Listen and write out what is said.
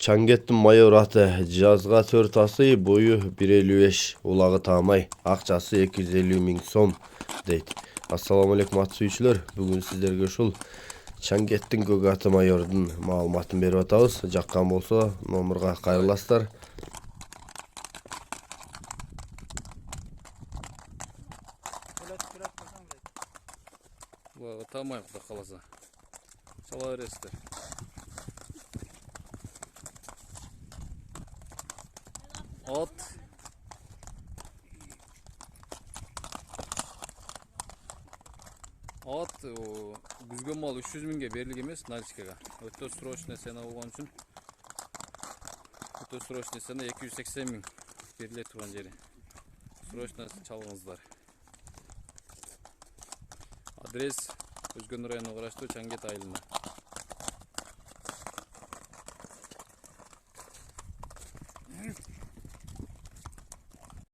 Чаңгеттин майор аты, жазга 4 асы, бою 1,55, улагы таамай, акчасы 250 миң сом дейт. Ассаламу алейкум ат сүйүүчүлөр. Бүгүн сиздерге ушул Чаңгеттин көк аты майордун маалыматын берип атабыз. Жаккан болсо номурга кайрыласыздар. Улагы таамай кудай каласа. Чала бересиздер. От күзгөн мал 300 миңге берилген эмес наличкага. Өтө срочный цена болгон үчүн өтө срочный цена 280 миң бериле турган жери. Срочно чалыңыздар. Адрес Өзгөн районуна караштуу Чаңгет айылына.